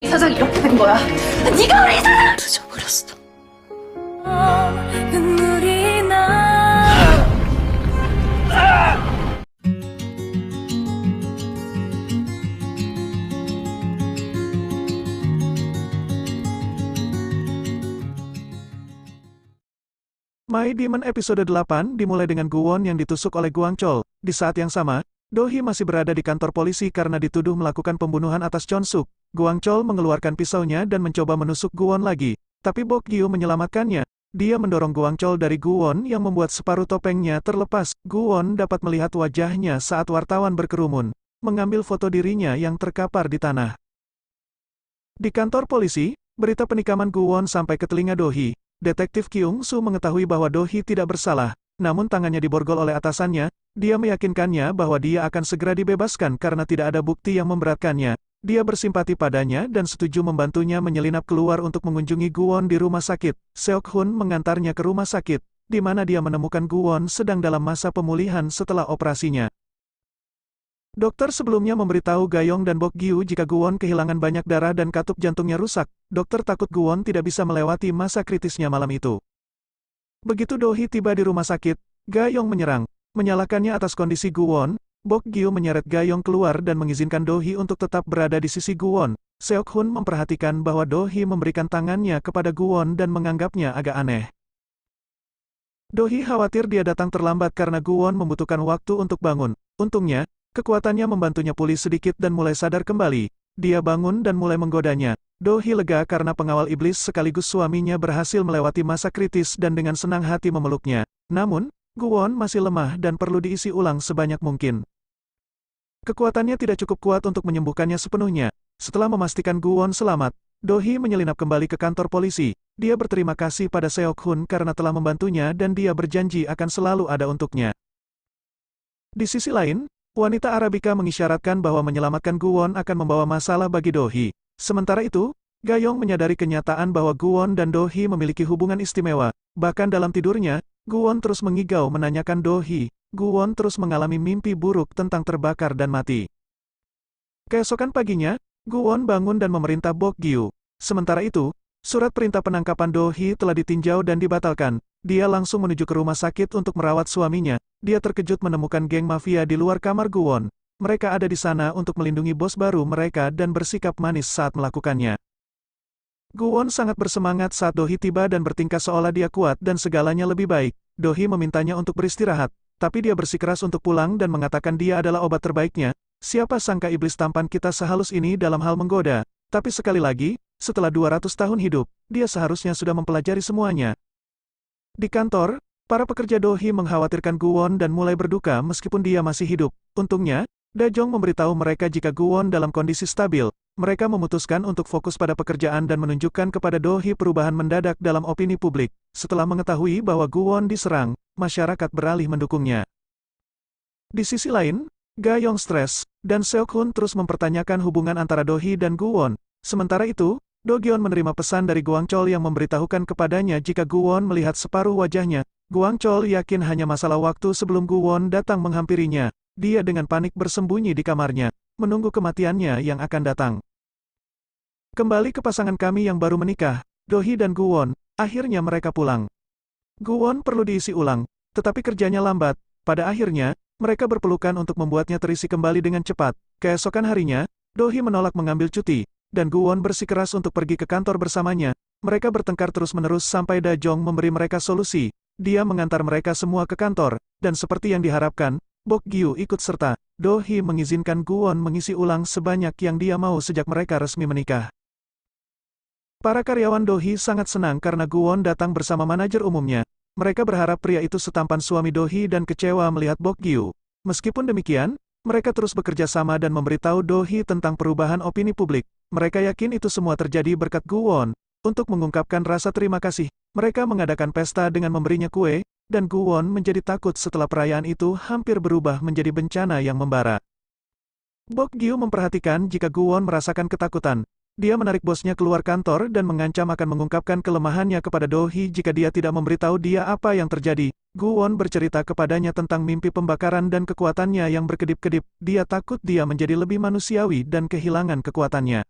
사장 이렇게 된 거야. 네가 우리 사장 늦어버렸어. 눈물이 나. My Demon episode 8 dimulai dengan Guwon yang ditusuk oleh Guang Chol. Di saat yang sama, Do-hee masih berada di kantor polisi karena dituduh melakukan pembunuhan atas Chon-suk. Guang Chol mengeluarkan pisaunya dan mencoba menusuk Guwon lagi, tapi Bok Gyu menyelamatkannya. Dia mendorong Guang Chol dari Guwon yang membuat separuh topengnya terlepas. Guwon dapat melihat wajahnya saat wartawan berkerumun, mengambil foto dirinya yang terkapar di tanah. Di kantor polisi, berita penikaman Guwon sampai ke telinga Do-hee. Detektif Kyung-soo mengetahui bahwa Do-hee tidak bersalah, namun tangannya diborgol oleh atasannya. Dia meyakinkannya bahwa dia akan segera dibebaskan karena tidak ada bukti yang memberatkannya. Dia bersimpati padanya dan setuju membantunya menyelinap keluar untuk mengunjungi Guwon di rumah sakit. Seok-hun mengantarnya ke rumah sakit, di mana dia menemukan Guwon sedang dalam masa pemulihan setelah operasinya. Dokter sebelumnya memberitahu Gayong dan Bok Gyu jika Guwon kehilangan banyak darah dan katup jantungnya rusak. Dokter takut Guwon tidak bisa melewati masa kritisnya malam itu. Begitu Do-hee tiba di rumah sakit, Gayong menyerang, menyalahkannya atas kondisi Guwon. Bok Gyu menyeret Gayong keluar dan mengizinkan Do-hee untuk tetap berada di sisi Guwon. Seok-hun memperhatikan bahwa Do-hee memberikan tangannya kepada Guwon dan menganggapnya agak aneh. Do-hee khawatir dia datang terlambat karena Guwon membutuhkan waktu untuk bangun. Untungnya, kekuatannya membantunya pulih sedikit dan mulai sadar kembali. Dia bangun dan mulai menggodanya. Do-hee lega karena pengawal iblis sekaligus suaminya berhasil melewati masa kritis dan dengan senang hati memeluknya. Namun, Guwon masih lemah dan perlu diisi ulang sebanyak mungkin. Kekuatannya tidak cukup kuat untuk menyembuhkannya sepenuhnya. Setelah memastikan Guwon selamat, Do-hee menyelinap kembali ke kantor polisi. Dia berterima kasih pada Seok-hun karena telah membantunya dan dia berjanji akan selalu ada untuknya. Di sisi lain, wanita Arabika mengisyaratkan bahwa menyelamatkan Guwon akan membawa masalah bagi Do-hee. Sementara itu, Gayong menyadari kenyataan bahwa Guwon dan Do-hee memiliki hubungan istimewa. Bahkan dalam tidurnya, Guwon terus mengigau menanyakan Do-hee. Guwon terus mengalami mimpi buruk tentang terbakar dan mati. Keesokan paginya, Guwon bangun dan memerintah Bok Gyu. Sementara itu, surat perintah penangkapan Do-hee telah ditinjau dan dibatalkan. Dia langsung menuju ke rumah sakit untuk merawat suaminya. Dia terkejut menemukan geng mafia di luar kamar Guwon. Mereka ada di sana untuk melindungi bos baru mereka dan bersikap manis saat melakukannya. Guwon sangat bersemangat saat Do-hee tiba dan bertingkah seolah dia kuat dan segalanya lebih baik. Do-hee memintanya untuk beristirahat, tapi dia bersikeras untuk pulang dan mengatakan dia adalah obat terbaiknya. Siapa sangka iblis tampan kita sehalus ini dalam hal menggoda. Tapi sekali lagi, setelah 200 tahun hidup, dia seharusnya sudah mempelajari semuanya. Di kantor, para pekerja Do-hee mengkhawatirkan Guwon dan mulai berduka meskipun dia masih hidup. Untungnya, Da-jong memberitahu mereka jika Guwon dalam kondisi stabil. Mereka memutuskan untuk fokus pada pekerjaan dan menunjukkan kepada Do-hee perubahan mendadak dalam opini publik. Setelah mengetahui bahwa Guwon diserang, masyarakat beralih mendukungnya. Di sisi lain, Gayong stres, dan Seok-hun terus mempertanyakan hubungan antara Do-hee dan Guwon. Sementara itu, Do-gyeon menerima pesan dari Guang Chol yang memberitahukan kepadanya jika Guwon melihat separuh wajahnya. Guang Chol yakin hanya masalah waktu sebelum Guwon datang menghampirinya. Dia dengan panik bersembunyi di kamarnya, menunggu kematiannya yang akan datang. Kembali ke pasangan kami yang baru menikah, Do-hee dan Guwon, akhirnya mereka pulang. Guwon perlu diisi ulang, tetapi kerjanya lambat. Pada akhirnya, mereka berpelukan untuk membuatnya terisi kembali dengan cepat. Keesokan harinya, Do-hee menolak mengambil cuti, dan Guwon bersikeras untuk pergi ke kantor bersamanya. Mereka bertengkar terus-menerus sampai Da-jong memberi mereka solusi. Dia mengantar mereka semua ke kantor, dan seperti yang diharapkan, Bok Gyu ikut serta. Do-hee mengizinkan Guwon mengisi ulang sebanyak yang dia mau sejak mereka resmi menikah. Para karyawan Do-hee sangat senang karena Guwon datang bersama manajer umumnya. Mereka berharap pria itu setampan suami Do-hee dan kecewa melihat Bok Gyu. Meskipun demikian, mereka terus bekerja sama dan memberitahu Do-hee tentang perubahan opini publik. Mereka yakin itu semua terjadi berkat Guwon. Untuk mengungkapkan rasa terima kasih, mereka mengadakan pesta dengan memberinya kue, dan Guwon menjadi takut setelah perayaan itu hampir berubah menjadi bencana yang membara. Bok Gyu memperhatikan jika Guwon merasakan ketakutan. Dia menarik bosnya keluar kantor dan mengancam akan mengungkapkan kelemahannya kepada Do-hee jika dia tidak memberitahu dia apa yang terjadi. Guwon bercerita kepadanya tentang mimpi pembakaran dan kekuatannya yang berkedip-kedip. Dia takut dia menjadi lebih manusiawi dan kehilangan kekuatannya.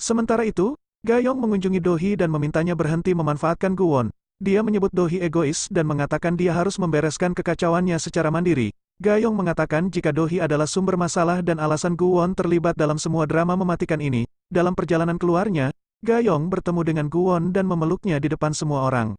Sementara itu, Gayong mengunjungi Dohee dan memintanya berhenti memanfaatkan Guwon. Dia menyebut Dohee egois dan mengatakan dia harus membereskan kekacauannya secara mandiri. Gayong mengatakan jika Dohee adalah sumber masalah dan alasan Guwon terlibat dalam semua drama mematikan ini. Dalam perjalanan keluarnya, Gayong bertemu dengan Guwon dan memeluknya di depan semua orang.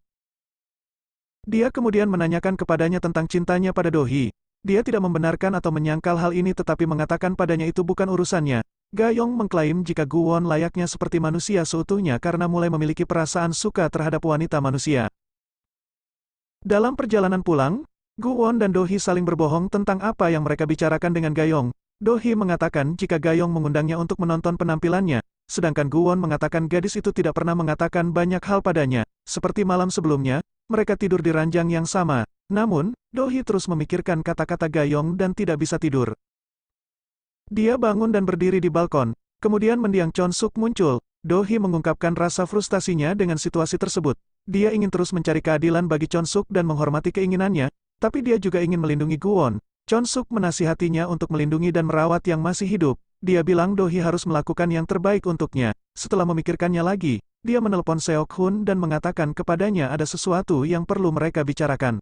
Dia kemudian menanyakan kepadanya tentang cintanya pada Dohee. Dia tidak membenarkan atau menyangkal hal ini tetapi mengatakan padanya itu bukan urusannya. Gayong mengklaim jika Guwon layaknya seperti manusia seutuhnya karena mulai memiliki perasaan suka terhadap wanita manusia. Dalam perjalanan pulang, Guwon dan Dohee saling berbohong tentang apa yang mereka bicarakan dengan Gayong. Dohee mengatakan jika Gayong mengundangnya untuk menonton penampilannya, sedangkan Guwon mengatakan gadis itu tidak pernah mengatakan banyak hal padanya. Seperti malam sebelumnya, mereka tidur di ranjang yang sama. Namun, Dohee terus memikirkan kata-kata Gayong dan tidak bisa tidur. Dia bangun dan berdiri di balkon. Kemudian mendiang Chon-suk muncul. Dohee mengungkapkan rasa frustasinya dengan situasi tersebut. Dia ingin terus mencari keadilan bagi Chon-suk dan menghormati keinginannya, tapi dia juga ingin melindungi Guwon. Chon-suk menasihatinya untuk melindungi dan merawat yang masih hidup. Dia bilang Dohee harus melakukan yang terbaik untuknya. Setelah memikirkannya lagi, dia menelepon Seok-hun dan mengatakan kepadanya ada sesuatu yang perlu mereka bicarakan.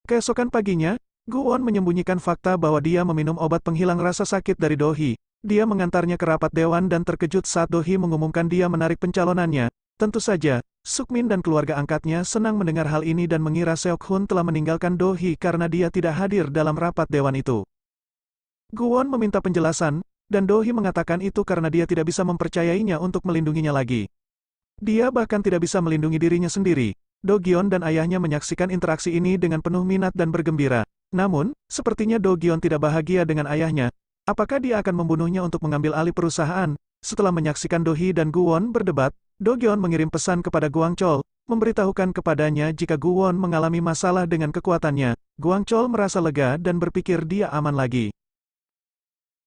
Keesokan paginya, Guwon menyembunyikan fakta bahwa dia meminum obat penghilang rasa sakit dari Dohee. Dia mengantarnya ke rapat dewan dan terkejut saat Dohee mengumumkan dia menarik pencalonannya. Tentu saja, Sukmin dan keluarga angkatnya senang mendengar hal ini dan mengira Seok-hun telah meninggalkan Dohee karena dia tidak hadir dalam rapat dewan itu. Guwon meminta penjelasan, dan Dohee mengatakan itu karena dia tidak bisa mempercayainya untuk melindunginya lagi. Dia bahkan tidak bisa melindungi dirinya sendiri. Do-gyeon dan ayahnya menyaksikan interaksi ini dengan penuh minat dan bergembira. Namun, sepertinya Do-gyeon tidak bahagia dengan ayahnya. Apakah dia akan membunuhnya untuk mengambil alih perusahaan? Setelah menyaksikan Dohee dan Guwon berdebat, Do-gyeon mengirim pesan kepada Guangchol, memberitahukan kepadanya jika Guwon mengalami masalah dengan kekuatannya. Guangchol merasa lega dan berpikir dia aman lagi.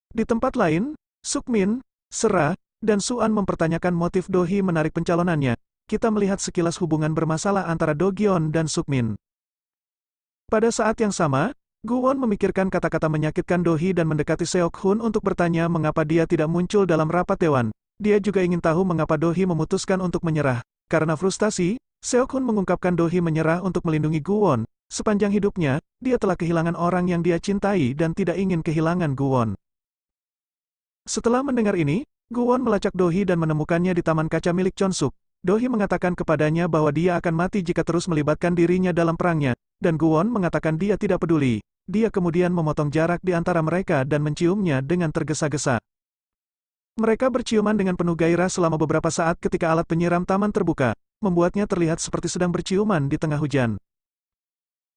Di tempat lain, Sukmin, Sera, dan Suan mempertanyakan motif Dohee menarik pencalonannya. Kita melihat sekilas hubungan bermasalah antara Do-gyeon dan Sukmin. Pada saat yang sama, Guwon memikirkan kata-kata menyakitkan Dohee dan mendekati Seok-hun untuk bertanya mengapa dia tidak muncul dalam rapat dewan. Dia juga ingin tahu mengapa Dohee memutuskan untuk menyerah. Karena frustasi, Seok-hun mengungkapkan Dohee menyerah untuk melindungi Guwon. Sepanjang hidupnya, dia telah kehilangan orang yang dia cintai dan tidak ingin kehilangan Guwon. Setelah mendengar ini, Guwon melacak Dohee dan menemukannya di taman kaca milik Chon-suk. Dohee mengatakan kepadanya bahwa dia akan mati jika terus melibatkan dirinya dalam perangnya, dan Guwon mengatakan dia tidak peduli. Dia kemudian memotong jarak di antara mereka dan menciumnya dengan tergesa-gesa. Mereka berciuman dengan penuh gairah selama beberapa saat ketika alat penyiram taman terbuka, membuatnya terlihat seperti sedang berciuman di tengah hujan.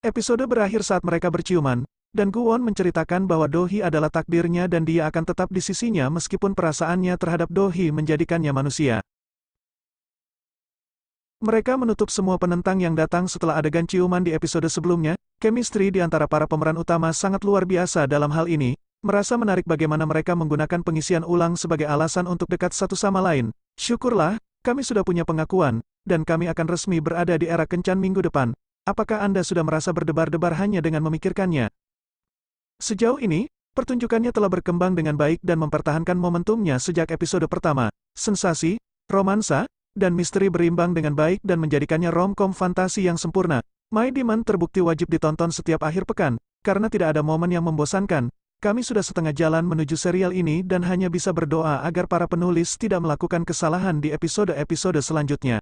Episode berakhir saat mereka berciuman, dan Guwon menceritakan bahwa Dohee adalah takdirnya dan dia akan tetap di sisinya meskipun perasaannya terhadap Dohee menjadikannya manusia. Mereka menutup semua penentang yang datang setelah adegan ciuman di episode sebelumnya. Chemistry di antara para pemeran utama sangat luar biasa dalam hal ini. Merasa menarik bagaimana mereka menggunakan pengisian ulang sebagai alasan untuk dekat satu sama lain. Syukurlah, kami sudah punya pengakuan, dan kami akan resmi berada di era kencan minggu depan. Apakah Anda sudah merasa berdebar-debar hanya dengan memikirkannya? Sejauh ini, pertunjukannya telah berkembang dengan baik dan mempertahankan momentumnya sejak episode pertama. Sensasi, romansa, dan misteri berimbang dengan baik dan menjadikannya rom-com fantasi yang sempurna. My Demand terbukti wajib ditonton setiap akhir pekan, karena tidak ada momen yang membosankan. Kami sudah setengah jalan menuju serial ini dan hanya bisa berdoa agar para penulis tidak melakukan kesalahan di episode-episode selanjutnya.